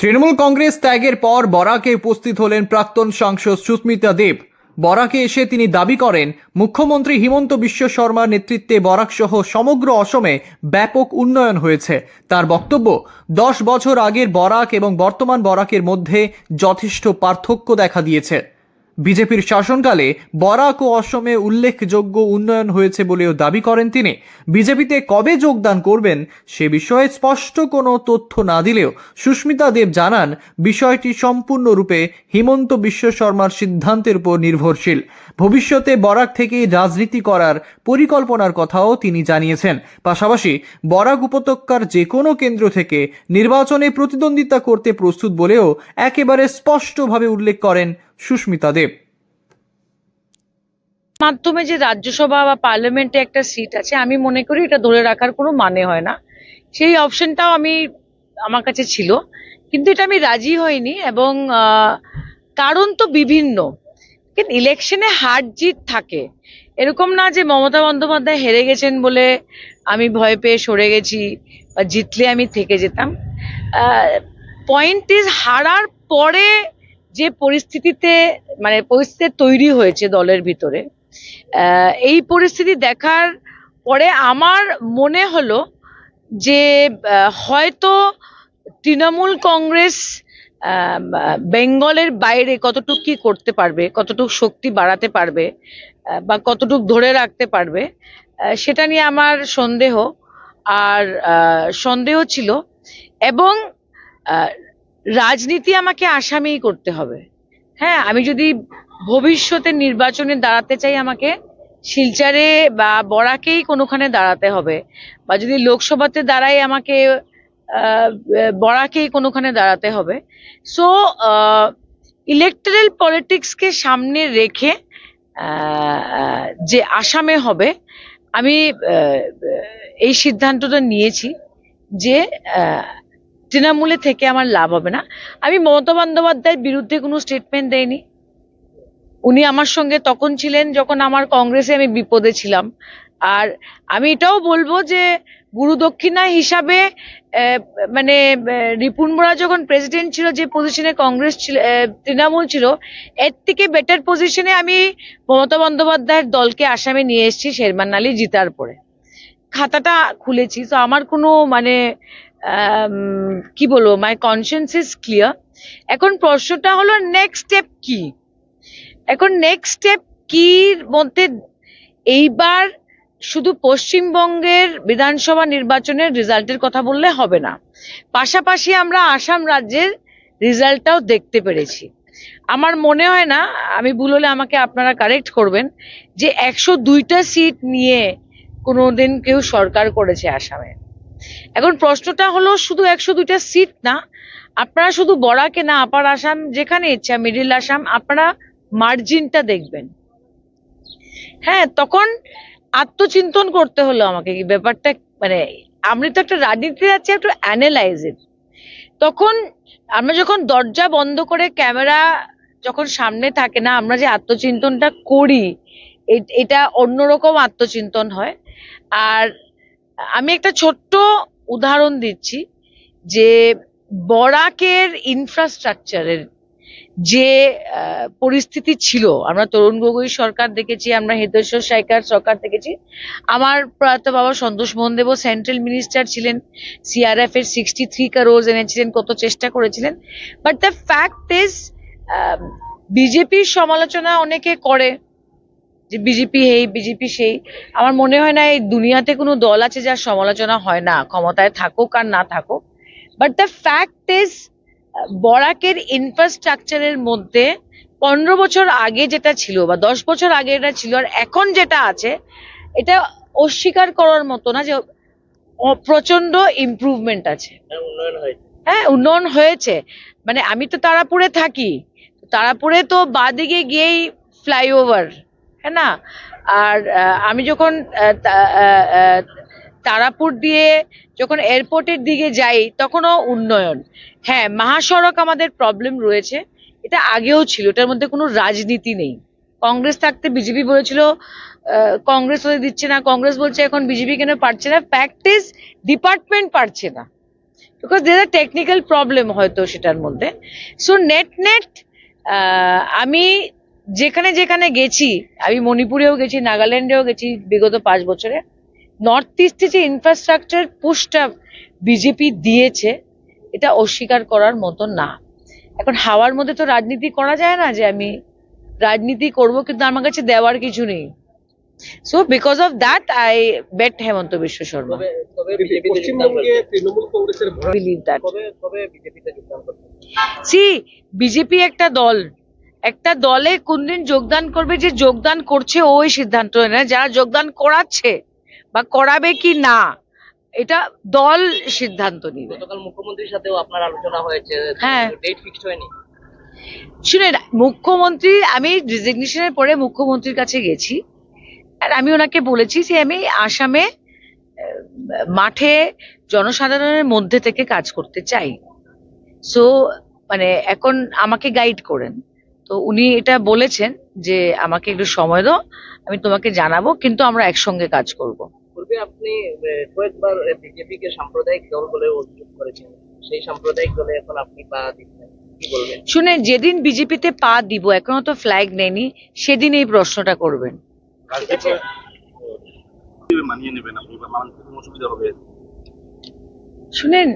তৃণমূল কংগ্রেস ত্যাগের পর বরাকে উপস্থিত হলেন প্রাক্তন সাংসদ সুস্মিতা দেব। বরাকে এসে তিনি দাবি করেন মুখ্যমন্ত্রী হিমন্ত বিশ্ব শর্মার নেতৃত্বে বরাক সহ সমগ্র অসমে ব্যাপক উন্নয়ন হয়েছে। তার বক্তব্য, 10 বছর আগের বরাক এবং বর্তমান বরাকের মধ্যে যথেষ্ট পার্থক্য দেখা দিয়েছে। বিজেপির শাসনকালে বরাক ও অসমে উল্লেখযোগ্য উন্নয়ন হয়েছে বলেও দাবি করেন তিনি। বিজেপিতে কবে যোগদান করবেন সে বিষয়ে স্পষ্ট কোনো তথ্য না দিলেও সুস্মিতা দেব জানান বিষয়টি সম্পূর্ণরূপে হিমন্ত বিশ্ব শর্মার সিদ্ধান্তের উপর নির্ভরশীল। ভবিষ্যতে বরাক থেকে রাজনীতি করার পরিকল্পনার কথাও তিনি জানিয়েছেন। পাশাপাশি বরাক উপত্যকার যে কোনো কেন্দ্র থেকে নির্বাচনে প্রতিদ্বন্দ্বিতা করতে প্রস্তুত বলেও একেবারে স্পষ্টভাবে উল্লেখ করেন সুস্মিতা দেব। মাধ্যমে যে রাজ্যসভা বা পার্লামেন্টে একটা সিট আছে, আমি মনে করি এটা ধরে রাখার কোনো মানে হয় না। সেই অপশনটাও আমার কাছে ছিল, কিন্তু এটা আমি রাজি হইনি। এবং কারণ তো বিভিন্ন, কিন্তু ইলেকশনে হার জিত থাকে। এরকম না যে মমতা বন্দ্যোপাধ্যায় হেরে গেছেন বলে আমি ভয় পেয়ে সরে গেছি বা জিতলে আমি থেকে যেতাম। পয়েন্ট ইজ, হারার পরে যে পরিস্থিতিতে পরিস্থিতি তৈরি হয়েছে দলের ভিতরে, এই পরিস্থিতি দেখার পরে আমার মনে হলো যে হয়তো তৃণমূল কংগ্রেস বেঙ্গলের বাইরে কতটুকু কি করতে পারবে, কতটুকু শক্তি বাড়াতে পারবে বা কতটুকু ধরে রাখতে পারবে, সেটা নিয়ে আমার সন্দেহ ছিল। এবং রাজনীতি আমাকে আসামিই করতে হবে। হ্যাঁ, আমি যদি ভবিষ্যতে নির্বাচনে দাঁড়াতে চাই, আমাকে শিলচরে বা বরাকেই কোনোখানে দাঁড়াতে হবে, বা যদি লোকসভাতে দাঁড়াই আমাকে বরাকেই কোনোখানে দাঁড়াতে হবে। সো ইলেকট্রাল পলিটিক্সকে সামনে রেখে যে আসামে হবে, আমি এই সিদ্ধান্তটা নিয়েছি যে তৃণমূলে থেকে আমার লাভ হবে না। আমি মমতা বন্দ্যোপাধ্যায়ের বিরুদ্ধে কোনো স্টেটমেন্ট দেইনি। উনি আমার সঙ্গে তখন ছিলেন যখন আমার কংগ্রেসে আমি বিপদে ছিলাম। আর আমি এটাও বলবো যে গুরু দক্ষিণা হিসাবে রিপুন বোরা যখন প্রেসিডেন্ট ছিল, যে পজিশনে কংগ্রেস ছিল, তৃণমূল ছিল, এর থেকে বেটার পজিশনে আমি মমতা বন্দ্যোপাধ্যায়ের দলকে আসামে নিয়ে এসেছি শেরমান আলী জিতার পরে। খাতাটা খুলেছি, তো আমার কোনো কি বলবো, মাই কনসিয়েন্স ইজ ক্লিয়ার। এখন প্রশ্নটা হলো নেক্সট স্টেপ কি। এখন নেক্সট স্টেপ কির মধ্যে এইবার শুধু পশ্চিমবঙ্গের বিধানসভা নির্বাচনের রেজাল্টের কথা বললে হবে না, পাশাপাশি আমরা আসাম রাজ্যের রেজাল্টটাও দেখতে পেরেছি। আমার মনে হয় না, আমি ভুল হলে আমাকে আপনারা কারেক্ট করবেন, যে 102টা সিট নিয়ে কোনোদিন কেউ সরকার করেছে আসামে। এখন প্রশ্নটা হলো শুধু 102টা সিট না, আপনারা শুধু বরাকে না, আপার আসাম যেখানে ইচ্ছা, মিডিল আসাম, আপনারা মার্জিনটা দেখবেন। হ্যাঁ, তখন আত্মচিন্তন করতে হলো আমাকে, কি ব্যাপারটা, আমি তো একটা রাজনীতিতে যাচ্ছি, একটু অ্যানালাইজ ইট। তখন আমরা যখন দরজা বন্ধ করে ক্যামেরা যখন সামনে থাকে না, আমরা যে আত্মচিন্তনটা করি, এটা অন্যরকম আত্মচিন্তন হয়। আর আমি একটা ছোট্ট উদাহরণ দিচ্ছি, যে বরাকের ইনফ্রাস্ট্রাকচারের যে পরিস্থিতি ছিল, আমরা তরুণ গগৈ সরকার দেখেছি, আমরা হেতেশ্বর সাইকার সরকার দেখেছি, আমার প্রয়াত বাবা সন্তোষ মোহন দেব সেন্ট্রাল মিনিস্টার ছিলেন, সিআরএফ এর 63 crores এনেছিলেন, কত চেষ্টা করেছিলেন। বাট দ্য ফ্যাক্ট ইজ, বিজেপির সমালোচনা অনেকে করে যে বিজেপি এই বিজেপি সেই। আমার মনে হয় না এই দুনিয়াতে কোনো দল আছে যার সমালোচনা হয় না, ক্ষমতায় থাকুক আর না থাকুক। বাট দ্য ফ্যাক্ট ইজ, বরাকের ইনফ্রাস্ট্রাকচারের মধ্যে 15 বছর আগে যেটা ছিল বা 10 বছর আগে এটা ছিল আর এখন যেটা আছে, এটা অস্বীকার করার মতো না যে প্রচন্ড ইমপ্রুভমেন্ট আছে। হ্যাঁ, উন্নয়ন হয়েছে। আমি তো তারাপুরে থাকি, তারাপুরে তো বাঁদিকে গিয়েই ফ্লাইওভার, হ্যাঁ না। আর আমি যখন তারাপুর দিয়ে যখন এয়ারপোর্টের দিকে যাই, তখনও উন্নয়ন। হ্যাঁ, মহাসড়ক আমাদের প্রবলেম রয়েছে, এটা আগেও ছিল, এটার মধ্যে কোনো রাজনীতি নেই। কংগ্রেস থাকতে বিজেপি বলেছিল কংগ্রেস ওদের দিচ্ছে না, কংগ্রেস বলছে এখন বিজেপি কেন পারছে না। ফ্যাক্ট ইজ, ডিপার্টমেন্ট পারছে না। বিকজ দের আর টেকনিক্যাল প্রবলেম হয়তো সেটার মধ্যে। সো নেট আমি যেখানে যেখানে গেছি, আমি মণিপুরেও গেছি, নাগাল্যান্ডেও গেছি বিগত 5 বছরে, নর্থ ইস্টে যে ইনফ্রাস্ট্রাকচার পুশটা বিজেপি দিয়েছে এটা অস্বীকার করার মতো না। এখন হাওয়ার মধ্যে তো রাজনীতি করা যায় না যে আমি রাজনীতি করব কিন্তু আমার কাছে দেওয়ার কিছু নেই। So because of that I bet Himanta Biswa Sarma. পশ্চিমবঙ্গে তৃণমূল কংগ্রেসের বিলিভ দ্যাট কবে বিজেপিতে যোগদান করবে? সি বিজেপি একটা দলে কোনদিন যোগদান করবে, যে যোগদান করছে ওই সিদ্ধান্ত নেয়, যারা যোগদান করাচ্ছে বা করাবে কি না এটা দল সিদ্ধান্ত নিবে। গতকাল মুখ্যমন্ত্রীর সাথেও আপনার আলোচনা হয়েছে, হ্যাঁ। ডেট ফিক্সড হয়নি? শুনেন, মুখ্যমন্ত্রী, আমি রেজিগনেশনের পরে মুখ্যমন্ত্রীর কাছে গেছি আর আমি ওনাকে বলেছি যে আমি আসামে মাঠে জনসাধারণের মধ্যে থেকে কাজ করতে চাই। সো মানে এখন আমাকে গাইড করেন। তো উনি এটা বলেছেন যে আমাকে একটু সময় দাও, আমি তোমাকে জানাবো, কিন্তু আমরা একসঙ্গে কাজ করব। পূর্বে আপনি কয়েকবার বিজেপিকে সাম্প্রদায়িক দল বলে অভিযোগ করেছেন, সেই সাম্প্রদায়িক দলে এখন আপনি পা দিচ্ছেন, কি বলবেন? শুনেন, যেদিন বিজেপিতে পা দিব, এখনো তো ফ্ল্যাগ নেয়নি, সেদিন এই প্রশ্নটা করবেন। মানিয়ে নেবেন আপনি বা মানতে কোনো অসুবিধা হবে? শুনেন,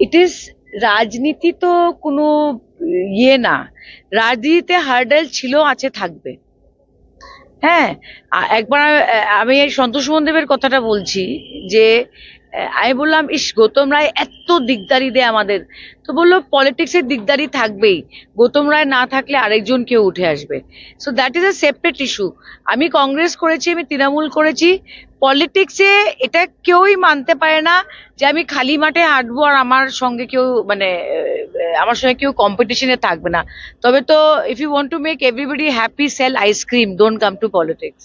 ইট ইজ রাজনীতি তো কোনো ইয়ে না, রাজনীতিতে হার্ডেল ছিল, আছে, থাকবে। হ্যাঁ, একবার আমি এই সন্তোষ মন্দেবের কথাটা বলছি যে আমি বললাম, ইস গৌতম রায় এত দিকদারি দেয় আমাদের, তো বললো পলিটিক্সের দিকদারি থাকবেই, গৌতম রায় না থাকলে আরেকজন কেউ উঠে আসবে। So that is a separate issue. আমি কংগ্রেস করেছি, আমি তৃণমূল করেছি, পলিটিক্সে এটা কেউই মানতে পারে না যে আমি খালি মাঠে হাঁটবো আর আমার সঙ্গে কেউ মানে আমার সঙ্গে কেউ কম্পিটিশনে থাকবে না। তবে তো if you want to make everybody happy, sell ice cream, don't come to politics.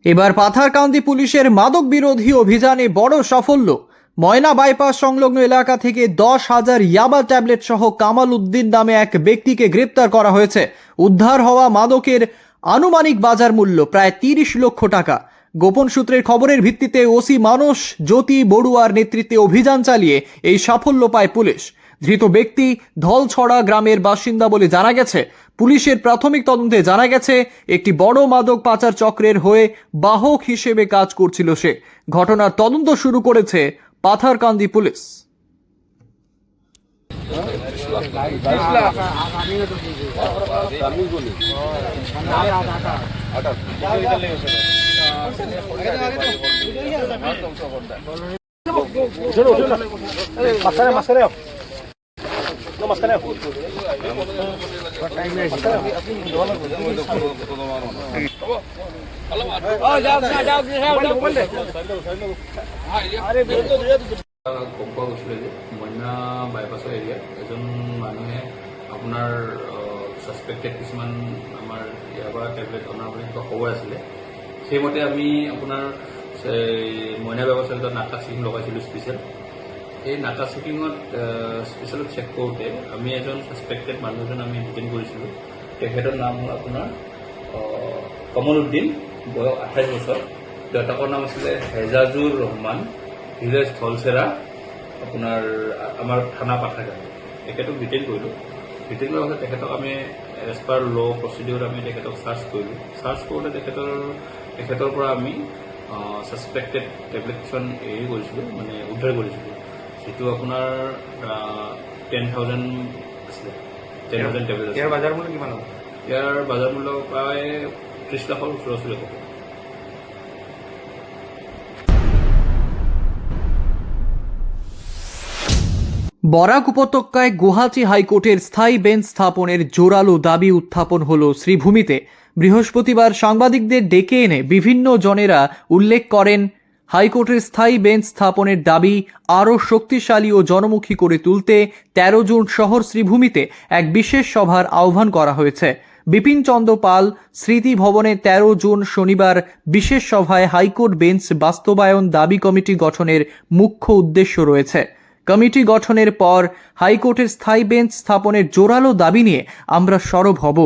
এবার পাথারকান্দি পুলিশের মাদক বিরোধী অভিযানে বড় সাফল্য। ময়না বাইপাস সংলগ্ন এলাকা থেকে 10,000 ইয়াবা ট্যাবলেট সহ কামাল উদ্দিন নামে এক ব্যক্তিকে গ্রেপ্তার করা হয়েছে। উদ্ধার হওয়া মাদকের আনুমানিক বাজার মূল্য প্রায় 30 লক্ষ টাকা। গোপন সূত্রের খবরের ভিত্তিতে ওসি মানস জ্যোতি বড়ুয়ার নেতৃত্বে অভিযান চালিয়ে এই সাফল্য পায় পুলিশ। ধৃত ব্যক্তি ধলছড়া গ্রামের বাসিন্দা বলে জানা গেছে। পুলিশের প্রাথমিক তদন্তে জানা গেছে একটি বড় মাদক পাচার চক্রের হয়ে বাহক হিসেবে কাজ করছিল সে। ঘটনার তদন্ত শুরু করেছে পাথারকান্দি পুলিশ। গম পোৱা গৈছিলে যে মইনা বাইপাছৰ এৰিয়াত এজন মানুহে আপোনাৰ ছাছপেক্টেড কিছুমান আমাৰ ইয়াৰপৰা টেবলেট অনাৰ বুলি কিবা খবৰ আছিলে। সেইমতে আমি আপোনাৰ মইনা বাইপাছৰ এটা নাকা চেকিং লগাইছিলোঁ স্পেচিয়েল। এই নাকা চেকিঙত স্পেচিয়েলত চেক কৰোঁতে আমি এজন ছাছপেক্টেড মানুহ এজন আমি ডিটেইন কৰিছিলোঁ। তেখেতৰ নাম হ'ল আপোনাৰ কমল উদ্দিন, বয়স 28 বছৰ। দেউতাকৰ নাম আছিলে হেজাজুৰ ৰহমান, ভিলেজ ধলচেৰা, আপোনাৰ আমাৰ থানা পাথাৰকান্দি। তেখেতক ডিটেইন কৰিলোঁ। ডিটেইন কৰাৰ পাছত তেখেতক আমি এজ পাৰ ল' প্ৰচিডিউৰ আমি তেখেতক চাৰ্চ কৰিলোঁ। চাৰ্চ কৰোঁতে তেখেতৰ পৰা আমি ছাছপেক্টেড টেবলেট কিছুমান হেৰি কৰিছিলোঁ, মানে উদ্ধাৰ কৰিছিলোঁ, যিটো আপোনাৰ 10,000 আছিলে। 10,000 টেবলেট আছে। ইয়াৰ বাজাৰ মূল্য কিমান হ'ব? ইয়াৰ বাজাৰ মূল্য প্ৰায় 30 লাখৰ ওচৰা-ওচৰি হ'ব। বরাক উপত্যকায় গুয়াহাটি হাইকোর্টের স্থায়ী বেঞ্চ স্থাপনের জোরালো দাবি উত্থাপন হলো শ্রীভূমিতে। বৃহস্পতিবার সাংবাদিকদের ডেকে এনে বিভিন্ন জনেরা উল্লেখ করেন হাইকোর্টের স্থায়ী বেঞ্চ স্থাপনের দাবি আরও শক্তিশালী ও জনমুখী করে তুলতে 13 জুন শহর শ্রীভূমিতে এক বিশেষ সভার আহ্বান করা হয়েছে। বিপিন চন্দ্র পাল স্মৃতি ভবনে 13 জুন শনিবার বিশেষ সভায় হাইকোর্ট বেঞ্চ বাস্তবায়ন দাবি কমিটি গঠনের মুখ্য উদ্দেশ্য রয়েছে। কমিটি গঠনের পর হাইকোর্টের স্থায়ী বেঞ্চ স্থাপনের জোরালো দাবি নিয়ে আমরা সরব হব।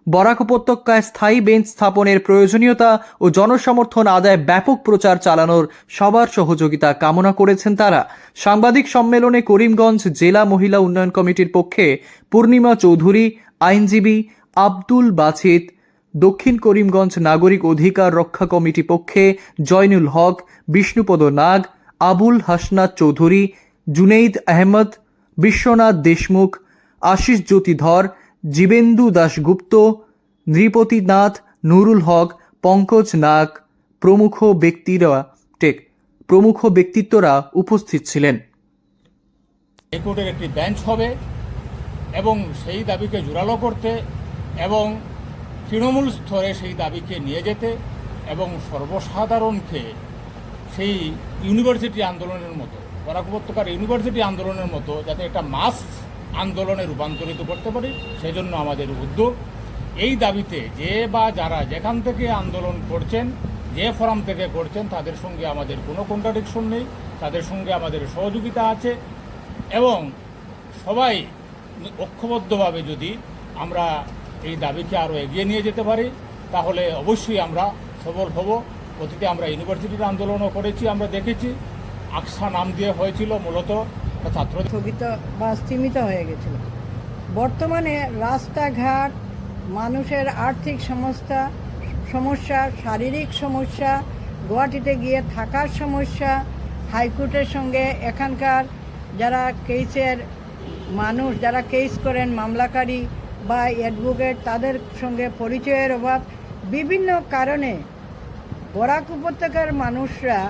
বরাক উপত্যকায় স্থায়ী বেঞ্চ স্থাপনের প্রয়োজনীয়তা ও জনসমর্থন আদায় ব্যাপক প্রচার চালানোর সবার সহযোগিতা কামনা করেছেন তারা। সাংবাদিক সম্মেলনে করিমগঞ্জ জেলা মহিলা উন্নয়ন কমিটির পক্ষে পূর্ণিমা চৌধুরী, আইনজীবী আব্দুল বাছিত, দক্ষিণ করিমগঞ্জ নাগরিক অধিকার রক্ষা কমিটি পক্ষে জয়নুল হক, বিষ্ণুপদ নাগ, আবুল হাসনাত চৌধুরী, জুনেইদ আহমদ, বিশ্বনাথ দেশমুখ, আশিস জ্যোতি ধর, জীবেন্দু দাশগুপ্ত, নৃপতি নাথ, নুরুল হক, পঙ্কজ নাগ প্রমুখ ব্যক্তিত্বরা উপস্থিত ছিলেন। হাইকোর্টের একটি বেঞ্চ হবে এবং সেই দাবিকে জোরালো করতে এবং তৃণমূল স্তরে সেই দাবিকে নিয়ে যেতে এবং সর্বসাধারণকে সেই ইউনিভার্সিটি আন্দোলনের মতো, বরাক উপত্যকার ইউনিভার্সিটি আন্দোলনের মতো যাতে একটা মাস আন্দোলনে রূপান্তরিত করতে পারি, সেই জন্য আমাদের উদ্যোগ। এই দাবিতে যে বা যারা যেখান থেকে আন্দোলন করছেন, যে ফোরাম থেকে করছেন, তাদের সঙ্গে আমাদের কোনো কন্ট্রাডিকশন নেই, তাদের সঙ্গে আমাদের সহযোগিতা আছে এবং সবাই ঐক্যবদ্ধভাবে যদি আমরা এই দাবিকে আরও এগিয়ে নিয়ে যেতে পারি তাহলে অবশ্যই আমরা সফল হব। অতীতে আমরা ইউনিভার্সিটির আন্দোলনও করেছি, আমরা দেখেছি আকসা নাম দিয়ে হয়েছিল, মূলত ছাত্র স্থগিত বা স্তীমিত হয়ে গেছিল। বর্তমানে রাস্তাঘাট, মানুষের আর্থিক সমস্যা, শারীরিক সমস্যা, গুয়াহাটিতে গিয়ে থাকার সমস্যা, হাইকোর্টের সঙ্গে এখানকার যারা কেসের মানুষ, যারা কেস করেন, মামলাকারী বা অ্যাডভোকেট, তাদের সঙ্গে পরিচয়ের অভাব, বিভিন্ন কারণে বরাক উপত্যকার মানুষরা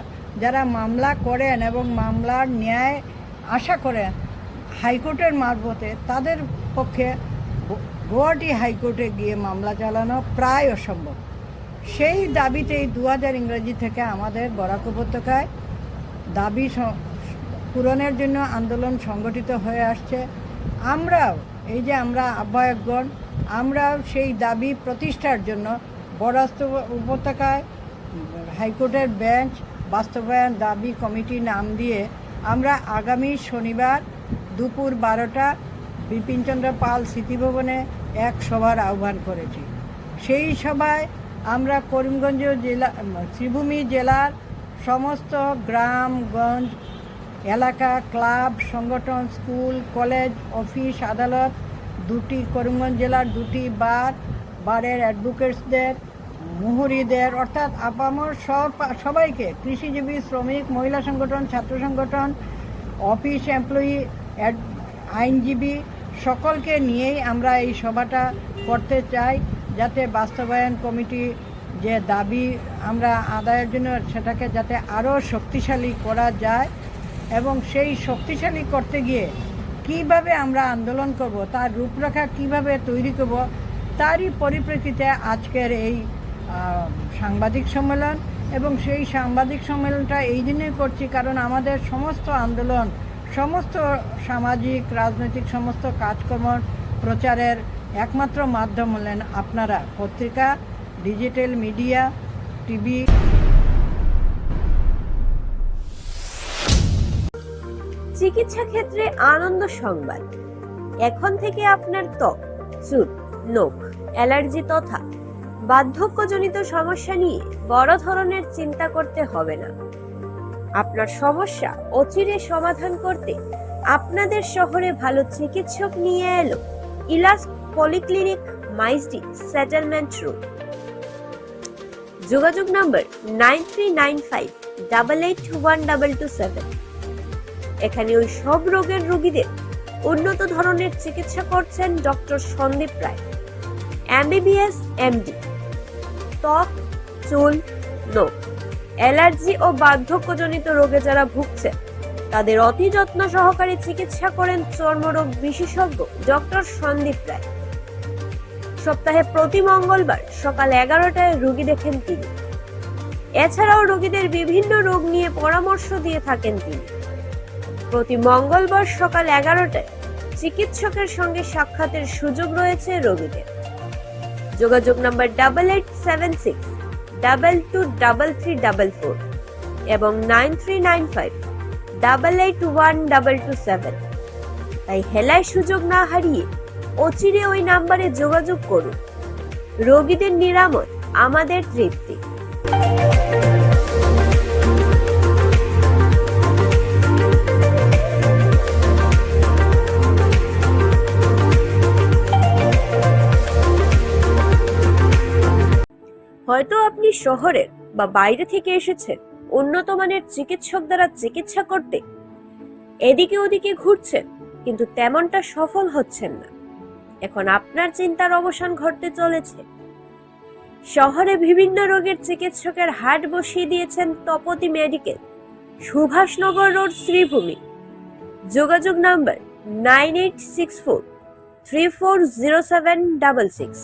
যারা মামলা করেন এবং মামলার ন্যায় আশা করেন হাইকোর্টের মারফতে, তাদের পক্ষে গুয়াহাটি হাইকোর্টে গিয়ে মামলা চালানো প্রায় অসম্ভব। সেই দাবিতেই 2000 ইংরেজি থেকে আমাদের বরাক উপত্যকায় দাবি পূরণের জন্য আন্দোলন সংগঠিত হয়ে আসছে। আমরাও এই যে আমরা আহ্বায়কগণ, আমরাও সেই দাবি প্রতিষ্ঠার জন্য বরাক উপত্যকায় হাইকোর্টের বেঞ্চ বাস্তবায়ন দাবি কমিটি নাম দিয়ে আমরা আগামী শনিবার দুপুর 12টা বিপিনচন্দ্র পাল স্মৃতিভবনে এক সভার আহ্বান করেছি। সেই সভায় আমরা করিমগঞ্জ জেলা, শ্রীভূমি জেলার সমস্ত গ্রামগঞ্জ এলাকা, ক্লাব, সংগঠন, স্কুল, কলেজ, অফিস, আদালত, করিমগঞ্জ জেলার 2টি বারের অ্যাডভোকেটসদের, মুহুরিদের অর্থাৎ আপামর সবাইকে, কৃষিজীবী, শ্রমিক, মহিলা সংগঠন, ছাত্র সংগঠন, অফিস এমপ্লয়ি, আইনজীবী সকলকে নিয়েই আমরা এই সভাটা করতে চাই, যাতে বাস্তবায়ন কমিটি যে দাবি আমরা আদায়ের জন্য সেটাকে যাতে আরও শক্তিশালী করা যায় এবং সেই শক্তিশালী করতে গিয়ে কিভাবে আমরা আন্দোলন করব, তার রূপরেখা কিভাবে তৈরি করব, তারই পরিপ্রেক্ষিতে আজকের এই সাংবাদিক সম্মেলন। এবং সেই সাংবাদিক সম্মেলনটা এই জন্যই করছি কারণ আমাদের সমস্ত আন্দোলন, সমস্ত সামাজিক রাজনৈতিক সমস্ত কাজকর্ম প্রচারের একমাত্র মাধ্যম হলেন আপনারা, পত্রিকা, ডিজিটাল মিডিয়া, টিভি। চিকিৎসা ক্ষেত্রে আনন্দ সংবাদ। এখন থেকে আপনার ত্বক, চুল, নখ, অ্যালার্জি তথা বার্ধক্যজনিত সমস্যা নিয়ে বড় ধরনের চিন্তা করতে হবে না। আপনার সমস্যা অচিরে সমাধান করতে আপনাদের শহরে ভালো চিকিৎসক নিয়ে এলো ইলাস পলিক্লিনিক, মাইজডি, সেটেলমেন্ট রোড। যোগাযোগ নম্বর 9395881227। এখানে ওই সব রোগের রোগীদের উন্নত ধরনের চিকিৎসা করছেন ডক্টর সন্দীপ রায়, MBBS MD। ত্বক, চুল, নখ, অ্যালার্জি ও বার্ধক্যজনিত রোগে যারা ভুগছেন তাদের অতি যত্ন সহকারে চিকিৎসা করেন চর্মরোগ বিশেষজ্ঞ ডক্টর সন্দীপ রায়। সপ্তাহে প্রতি মঙ্গলবার সকাল 11টায় রোগী দেখেন তিনি। এছাড়াও রোগীদের বিভিন্ন রোগ নিয়ে পরামর্শ দিয়ে থাকেন তিনি। প্রতি মঙ্গলবার সকাল 11টায় চিকিৎসকের সঙ্গে সাক্ষাতের সুযোগ রয়েছে রোগীদের। যোগাযোগ নম্বর 8876223344 এবং 9395881227। তাই হেলায় সুযোগ না হারিয়ে অচিরে ওই নাম্বারে যোগাযোগ করুন। রোগীদের নিরাময় আমাদের তৃপ্তি। হয়তো আপনি শহরের বা বাইরে থেকে এসেছেন উন্নত মানের চিকিৎসক দ্বারা চিকিৎসা করতে, এদিকে ওদিকে ঘুরছেন কিন্তু তেমনটা সফল হচ্ছেন না। এখন আপনার চিন্তার অবসান ঘটতে চলেছে। শহরে বিভিন্ন রোগের চিকিৎসকের হাট বসিয়ে দিয়েছেন তপতি মেডিকেল, সুভাষনগর রোড, শ্রীভূমি। যোগাযোগ নাম্বার 9864340766।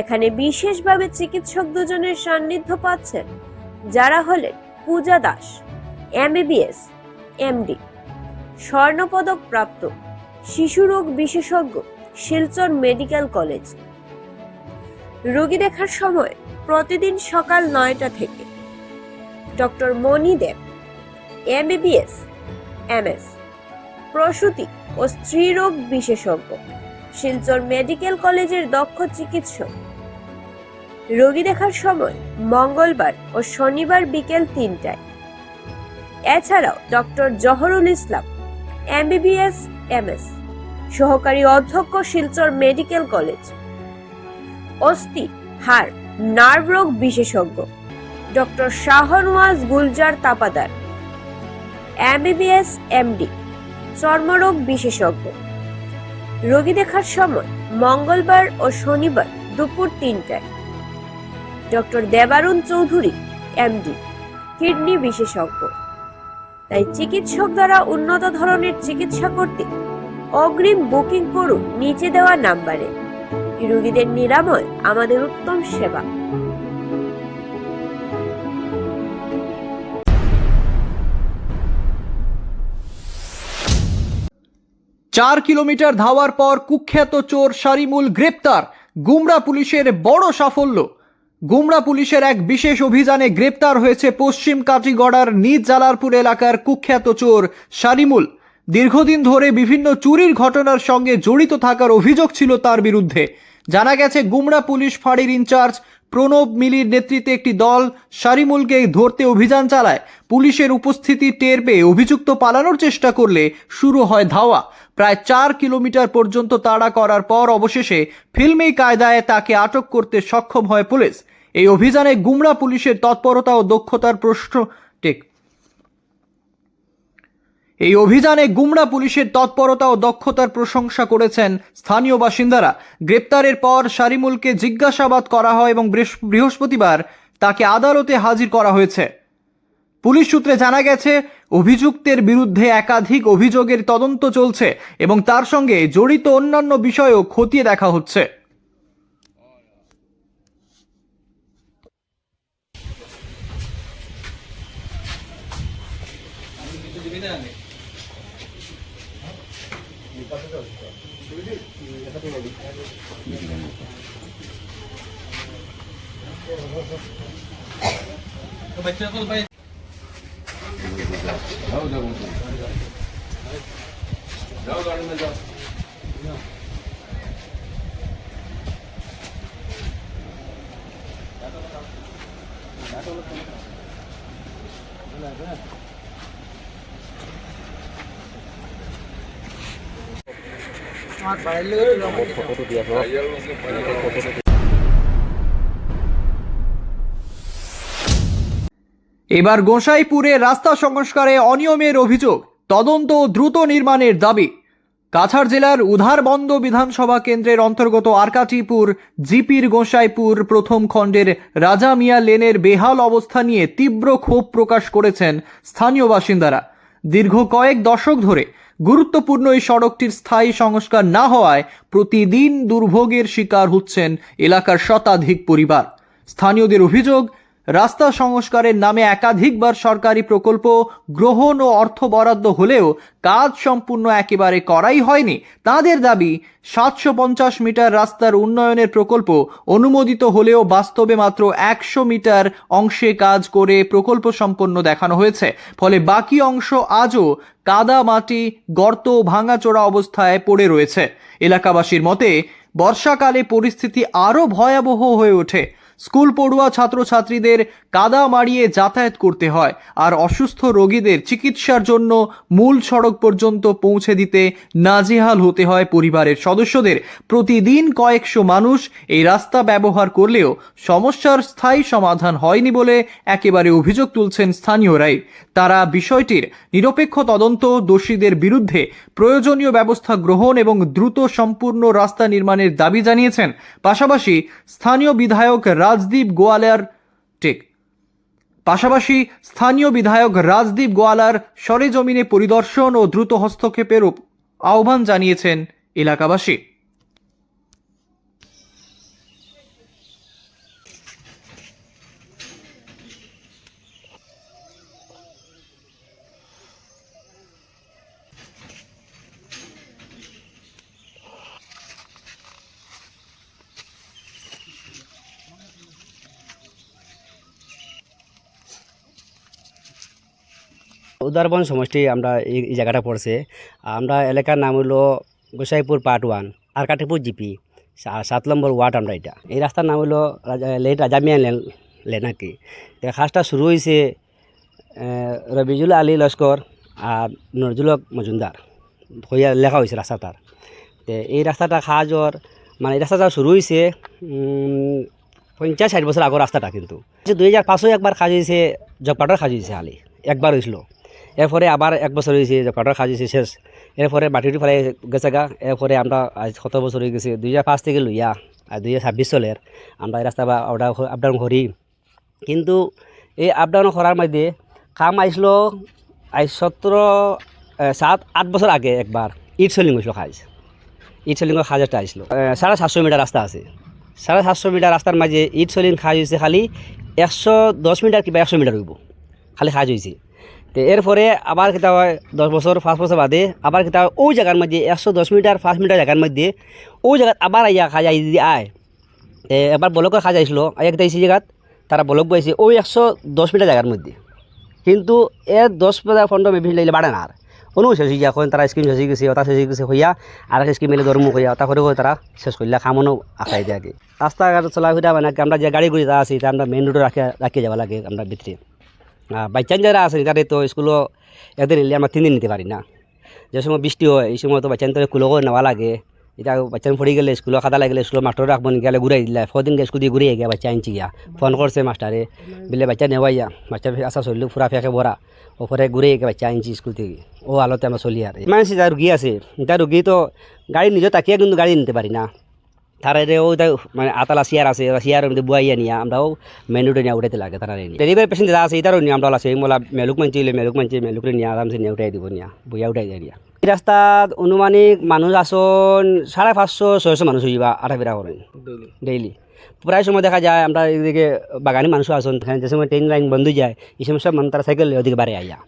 এখানে বিশেষভাবে চিকিৎসক দুজনের সান্নিধ্য পাচ্ছেন, যারা হলেন পূজা দাস, MBBS MD, স্বর্ণপদক প্রাপ্ত, শিশুরোগ বিশেষজ্ঞ, শিলচর মেডিকেল কলেজ। রোগী দেখার সময় প্রতিদিন সকাল 9টা থেকে। ডক্টর মণি দেব, MBBS MS, প্রসূতি ও স্ত্রীরোগ বিশেষজ্ঞ, শিলচর মেডিকেল কলেজের দক্ষ চিকিৎসক। রোগী দেখার সময় মঙ্গলবার ও শনিবার বিকেল 3টায়। এছাড়াও ডক্টর জহরুল ইসলাম, MBBS MS, সহকারী অধ্যক্ষ, শিলচর মেডিকেল কলেজ। অস্থি, হাড়, নার্ভ রোগ বিশেষজ্ঞ doctor Shahnawaz Gulzar Tapadar, MBBS MD, চর্মরোগ বিশেষজ্ঞ। রোগী দেখার সময় মঙ্গলবার ও শনিবার দুপুর 3টায়। ডক্টর দেবারুণ চৌধুরী, MD, কিডনি বিশেষজ্ঞ। তাই চিকিৎসক দ্বারা উন্নত ধরনের চিকিৎসা করতে অগ্রিম বুকিং করুন নিচে দেওয়া নাম্বারে। রোগীদের নিরাময় আমাদের উত্তম সেবা। 4 কিলোমিটার ধাওয়ার পর কুখ্যাত চোর শারিমুল গ্রেপ্তার, গুমরা পুলিশের বড় সাফল্য। গুমরা পুলিশের এক বিশেষ অভিযানে গ্রেপ্তার হয়েছে পশ্চিম কাটিগড়ার নিজ জালালপুর এলাকার কুখ্যাত চোর শারিমুল। দীর্ঘদিন ধরে বিভিন্ন চুরির ঘটনার সঙ্গে জড়িত থাকার অভিযোগ ছিল তার বিরুদ্ধে। জানা গেছে গুমরা পুলিশ ফাঁড়ির ইনচার্জ প্রণব মিলির নেতৃত্বে একটি দল শারিমুলকে ধরতে অভিযান চালায়। পুলিশের উপস্থিতি টের পেয়ে অভিযুক্ত পালানোর চেষ্টা করলে শুরু হয় ধাওয়া। প্রায় 4 কিলোমিটার পর্যন্ত তাড়া করার পর অবশেষে ফিল্মি কায়দায় তাকে আটক করতে সক্ষম হয় পুলিশ। এই অভিযানে গুমরা পুলিশের তৎপরতা ও দক্ষতার প্রশংসা করেছেন স্থানীয় বাসিন্দারা। গ্রেপ্তারের পর শারিমুলকে জিজ্ঞাসাবাদ করা হয় এবং বৃহস্পতিবার তাকে আদালতে হাজির করা হয়েছে। পুলিশ সূত্রে জানা গেছে, অভিযুক্তের বিরুদ্ধে একাধিক অভিযোগের তদন্ত চলছে এবং তার সঙ্গে জড়িত অন্যান্য বিষয়ও খতিয়ে দেখা হচ্ছে। এবার গোসাইপুরে রাস্তা সংস্কারে অনিয়মের অভিযোগ, তদন্ত ও দ্রুত নির্মাণের দাবি। কাছাড় জেলার উধারবন্দ বিধানসভা কেন্দ্রের অন্তর্গত আরকাটিপুর জিপির গোসাইপুর প্রথম খণ্ডের রাজা মিয়া লেনের বেহাল অবস্থা নিয়ে তীব্র ক্ষোভ প্রকাশ করেছেন স্থানীয় বাসিন্দারা। দীর্ঘ কয়েক দশক ধরে গুরুত্বপূর্ণ এই সড়কটির স্থায়ী সংস্কার না হওয়ায় প্রতিদিন দুর্ভোগের শিকার হচ্ছেন এলাকার শতাধিক পরিবার। স্থানীয়দের অভিযোগ, রাস্তা সংস্কারের নামে একাধিকবার সরকারি প্রকল্প গ্রহণ ও অর্থ বরাদ্দ হলেও কাজ সম্পূর্ণ একেবারে করাই হয়নি। তাদের দাবি, 750 মিটার রাস্তার উন্নয়নের প্রকল্প অনুমোদিত হলেও বাস্তবে মাত্র 100 মিটার অংশে কাজ করে প্রকল্প সম্পন্ন দেখানো হয়েছে। ফলে বাকি অংশ আজও কাদা, মাটি, গর্ত, ভাঙাচোরা অবস্থায় পড়ে রয়েছে। এলাকাবাসীর মতে, বর্ষাকালে পরিস্থিতি আরও ভয়াবহ হয়ে ওঠে। স্কুল পড়ুয়া ছাত্রছাত্রীদের কাদা মাড়িয়ে যাতায়াত করতে হয়, আর অসুস্থ রোগীদের চিকিৎসার জন্য মূল সড়ক পর্যন্ত পৌঁছে দিতে নাজেহাল হতে হয় পরিবারের সদস্যদের। প্রতিদিন কয়েকশো মানুষ এই রাস্তা ব্যবহার করলেও সমস্যার স্থায়ী সমাধান হয়নি বলে একেবারে অভিযোগ তুলছেন স্থানীয়রাই। তারা বিষয়টির নিরপেক্ষ তদন্ত, দোষীদের বিরুদ্ধে প্রয়োজনীয় ব্যবস্থা গ্রহণ এবং দ্রুত সম্পূর্ণ রাস্তা নির্মাণের দাবি জানিয়েছেন। পাশাপাশি স্থানীয় বিধায়ক রাজদীপ গোয়ালার সরেজমিনে পরিদর্শন ও দ্রুত হস্তক্ষেপের আহ্বান জানিয়েছেন এলাকাবাসী। উদারবন সমষ্টি আমরা এই জায়গাটা পড়ছে। আমরা এলাকার নাম হলো গোসাইপুর পার্ট 1, আরকাটিপুর জিপি, 7 নম্বর ওয়ার্ড। আমরা এটা এই রাস্তার নাম হলো লেট রাজা মিয়া লেন আর কি। কাজটা শুরু হয়েছে রবিজুল আলী লস্কর আর নজরুল মজুমদার হইয়া লেখা হয়েছে রাস্তাটার। তো এই রাস্তাটা কাজর মানে এই রাস্তাটা শুরু হয়েছে 50-60 বছর আগর রাস্তাটা, কিন্তু 2005 একবার কাজ হয়েছে, জবকার্ডের কাজ হয়েছে খালি একবার হয়েছিল। এরপরে আবার 1 বছর হয়েছে জবকার্ডের কাজ হয়েছে শেষ। এরপরে মাটিটি ফেলাই গেছে গা। এরপরে আমরা আজ 7 বছর হয়ে গেছে, 2005 থেকে লইয়া আর 2026 চলের আমরা এই রাস্তা আপ ডাউন করি। কিন্তু এই আপ ডাউন করার মধ্যে কাম আইসল 7-8 বছর আগে একবার ইট সেলিং হয়েছিল কাজ। ইট সেলিংয়ের কাজ একটা আসলো 750 মিটার রাস্তা আছে। 750 মিটার রাস্তার মাঝে ইট সেলিং কাজ হয়েছে খালি 110 মিটার কিংবা 100 মিটার হইব খালি কাজ হয়েছে। তো এরপরে আবার কিতা হয় 5 বছর বাদে আবার কিতা ওই জায়গার মধ্যে 110 মিটার 5 মিটার জায়গার মধ্যে ওই জায়গাত আবার আইয়া কাজ আই যদি আয়। এবার ব্লকের কাজ আইসল আইয়া কিতা এই জায়গাত তারা ব্লক বইছে ওই 110 মিটার জায়গার মধ্যে, কিন্তু 10-15 মিনিট লাগলে বাড়ে না। আর কোনো শেষ হয়ে এখন তারা স্কিম শেষ হয়ে গেছে, ওটা শেষ হয়ে গেছে হইয়া আর একটা স্কিম মেলে ধর্ম হইয়া ওটা করে তারা শেষ করলে খামনও আঁকাই দেয় আগে। রাস্তাঘাট চলাফেরা মানে আমরা যে গাড়ি গুড়ি আছি তা আমরা মেইন রোডে রাখিয়ে যাওয়া লাগে আমরা ভিতরে। বাচ্চান যারা আছে তাদের তো স্কুলও একদিন নিলে আমরা 3 দিন নিতে পারি না। যে সময় বৃষ্টি হয় এই সময় তো বাচ্চান তো কুলোও নেওয়া লাগে। এটা বাচ্চান পড়ে গেলে স্কুলে খাতা লাগলে স্কুলের মাস্টার রাখবো গেলে ঘুরাই দিলে 4 দিন স্কুল দিয়ে ঘুরিয়ে গিয়া বাচ্চা আনছি গিয়া ফোন করছে মাস্টারে বলে বাচ্চা নেওয়াইয়া বাচ্চা আসা চললো ফুরা ফেঁকে ভরা ওপরে ঘুরে গিয়ে বাচ্চা আনছি স্কুল থেকে। ও আলোতে আমরা চলি আর মানুষ যা রুগী আছে এটা রুগী তো গাড়ি নিজে তাকিয়ে কিন্তু গাড়ি নিতে পারি না। তারা ওই মানে আতালা চেয়ার আছে, চেয়ারের মধ্যে বুয়াইয়া নিয়ে আমরাও মেন রোডে নিয়ে উঠাইতে লাগে। তারা নিয়ে ডেলিভারি পেশেন্ট যারা আছে এটারও নিয়ে আমরা আছে মোলা মেলুক মেলুকরে নিয়ে আরামসে নিয়ে উঠাই দিব নিয়ে বইয়া উঠাই যায় নিয়ে। এই রাস্তাত অনুমানিক মানুষ আসন 550-600 মানুষ হইবা আঠাফেরা করেন ডেইলি। প্রায় সময় দেখা যায় আমরা এদিকে বাগানি মানুষও আসন, যে সময় ট্রেন লাইন বন্ধ হয়ে যায় এই সময় সব মানুষ তারা সাইকেল ওদিকে বাড়ি আইয়া।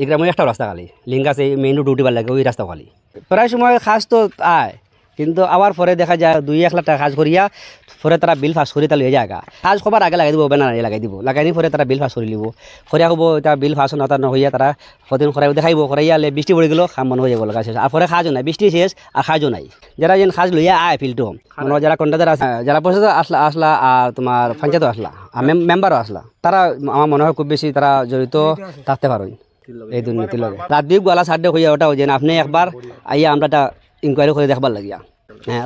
এই গ্রামে একটা রাস্তা খালি লিঙ্ক আছে মেইন রোড উঠিবার লাগে ওই রাস্তা খালি। প্রায় সময় খাস তো আয়, কিন্তু আবার পরে দেখা যায় 2-1 লাখ টাকা কাজ করিয়া পরে তারা বিল পাস করি তাহলে জায়গা কাজ খবর আগে লাগাই দিব ব্যানার লাগাই নি পরে তারা বিল পাস করে লিব করিয়া হব। এটা বিল পাস না নহইয়া তারা কদিন করাই দেখাইব করাইয়ালে বৃষ্টি পড়ে গেল কাম বন্ধ হয়ে যাব লাগা শেষ। আর পরে কাজও নাই, বৃষ্টি শেষ আর কাজও নাই। যারা যেন কাজ লইয়া আয় ফিল্ডটো মানে যারা কন্ট্রাক্টর আছে, যারা পয়সা আসলা আর তোমার পঞ্চায়েতও আসলা আর মেম্বারও আসলা, তারা আমার মনে হয় খুব বেশি তারা জড়িত থাকতে পারেন এই দুর্নীতির লগে। রাজদীপ গোয়ালা সাড্ডে হইয়া ওটাও যেন আপনি একবার আইয়া আমরা একটা ইনকোয়ারি করে দেখবার লাগিয়া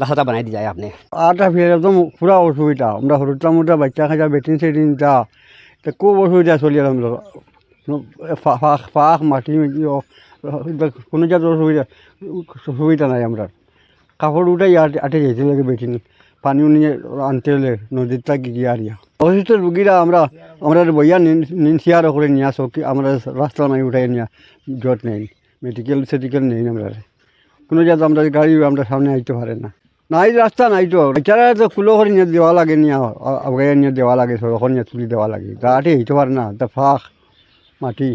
রাস্তাটা বানাই দিয়ে যায় আপনি। আটা ফিরে একদম পুরা অসুবিধা। আমরা হরুটা মোটা বাচ্চা খাজা বেটিন সেটিন যা তো খুব অসুবিধা চলি আমরা ফাঁক মাটি কোনো জাতের সুবিধা নাই। আমরা কাপড় উঠাই আটে যেতে লাগে বেটিন পানি নিয়ে আনতে হলে নদীর থাকি গিয়ে আর অসুস্থ রুগীরা আমরা বইয়া চেয়ার করে নিয়ে আসো কি আমরা রাস্তা নাই উঠাই নিয়ে জট নেই, মেডিকেল নেই। আমরা কোনো জায়গা আমরা গাড়ি আমরা সামনে আইতে পারে না, নাই রাস্তা নাই তো বেচারা তো কুলো করে নিয়ে দেওয়া লাগে, নিয়ে আগে নিয়ে দেওয়া লাগে, সড়ক নিয়ে তুলি দেওয়া লাগে, গাড়ি হইতে পারে না। তা ফাঁক মাটি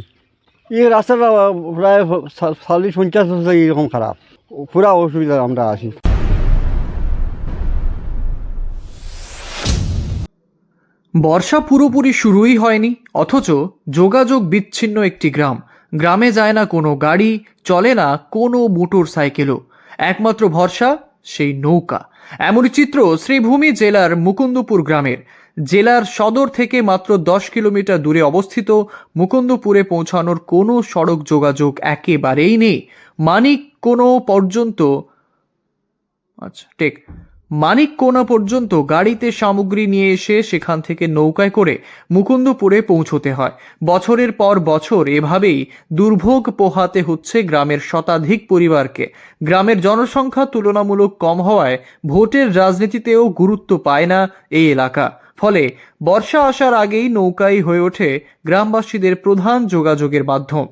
এই রাস্তাটা প্রায় 40-50 বছর এরকম খারাপ, পুরা অসুবিধা আমরা আছি। বর্ষা পুরোপুরি শুরুই হয়নি, অথচ যোগাযোগ বিচ্ছিন্ন একটি গ্রামে যায় না কোনো গাড়ি, চলে না কোনো মোটর সাইকেলও। একমাত্র ভরসা সেই নৌকা। এমনই চিত্র শ্রীভূমি জেলার মুকুন্দপুর গ্রামের। জেলার সদর থেকে মাত্র 10 কিলোমিটার দূরে অবস্থিত মুকুন্দপুরে পৌঁছানোর কোনো সড়ক যোগাযোগ একেবারেই নেই। মানিককোনা পর্যন্ত গাড়িতে সামগ্রী নিয়ে এসে সেখান থেকে নৌকায় করে মুকুন্দপুরে পৌঁছতে হয়। বছরের পর বছর এভাবেই দুর্ভোগ পোহাতে হচ্ছে গ্রামের শতাধিক পরিবারকে। গ্রামের জনসংখ্যা তুলনামূলক কম হওয়ায় ভোটের রাজনীতিতেও গুরুত্ব পায় না এই এলাকা। ফলে বর্ষা আসার আগেই নৌকাই হয়ে ওঠে গ্রামবাসীদের প্রধান যোগাযোগের মাধ্যম।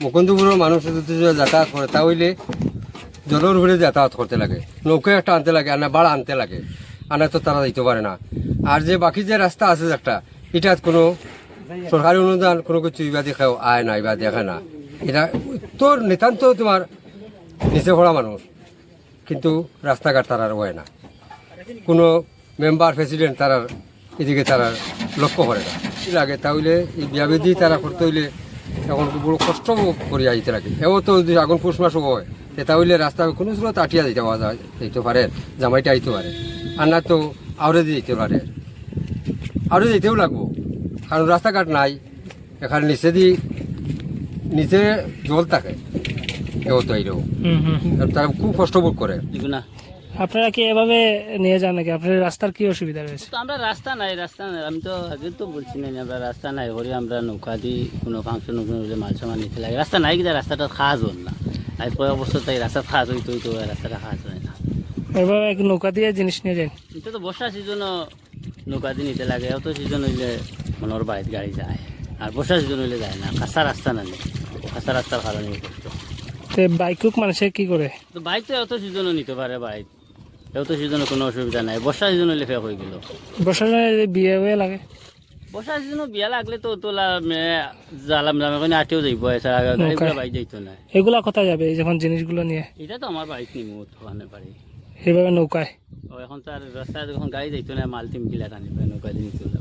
মুকুন্দপুরের মানুষ যদি যাতায়াত করে তাহলে জলের উপরে যাতায়াত করতে লাগে, নৌকায় একটা আনতে লাগে, আর না বাড়া আনতে লাগে, আনা তো তারা দিতে পারে না। আর যে বাকি যে রাস্তা আছে একটা, এটা কোনো সরকারি অনুদান কোনো কিছু ইবা দেখাও আয় না, ইবা দেখে না। এটা তোর নিতান্ত তোমার নিচে পড়া মানুষ, কিন্তু রাস্তাঘাট তারার হয় না। কোনো মেম্বার প্রেসিডেন্ট তারার এদিকে তারা লক্ষ্য করে না। কি লাগে তাহলে এই বিয়াবেদি তারা করতে হইলে এখন বড় কষ্ট করিয়া যেতে লাগে। এও তো যদি আগুন পুষ মাসও হয় তাহলে রাস্তা কোনো স্রোত আটিয়া দিতে পাওয়া যায়, যেতে পারে, জামাইটা আইতে পারে, আর না তো আউরে দিয়ে যেতে পারে। আউরে যেতেও লাগবো, কারণ রাস্তাঘাট নাই। এখানে নিচে জল থাকে, এও তো এইরকম তারা খুব কষ্ট বোধ করে। আপনারা কি এভাবে নিয়ে যান নাকি? আপনার রাস্তার কি অসুবিধা রয়েছে? তো আমরা রাস্তা নাই, আমি তো আগে তো বলছি না আমরা রাস্তা নাই করে আমরা নৌকা দিয়ে কোনো ফাংশন হলে মাল সামান নিতে লাগে। রাস্তা নাই কিন্তু রাস্তাটা খাজ হল না, আর কয়েক বছর তাই রাস্তা খাজ হইতো হইতো, রাস্তাটা খাজ হয় না। এভাবে নৌকা দিয়ে জিনিস নিয়ে যান? এটা তো বর্ষা সিজনও নৌকা দিয়ে নিতে লাগে, অত সিজন হইলে মনের বাড়িতে গাড়ি যায়, আর বর্ষা সিজন হইলে যায় না। কাঁচা রাস্তা না, কাঁচা রাস্তার কারণে কষ্ট। বাইকুক মানুষে কি করে? তো বাইক তো এত সিজনও নিতে পারে, বাইক এত সিজনে কোনো অসুবিধা নাই। বর্ষা সিজন হইলে ফেক হয়ে গেল। বর্ষা বিয়ে হয়ে লাগে? বর্ষা সিজনে বিয়া লাগলে তো তোলা জালাম জামে কোনো আটেও যাইব, এছাড়া বাইক যাইতো না। এগুলা কোথায় যাবে যখন জিনিসগুলো নিয়ে? এটা তো আমার বাইক নিব ওখানে পারি এইভাবে নৌকায়? এখন তো আর রাস্তায় যখন গাড়ি যাইতো না, মাল টিম গিলা টানিবে, নৌকা দিয়ে চলে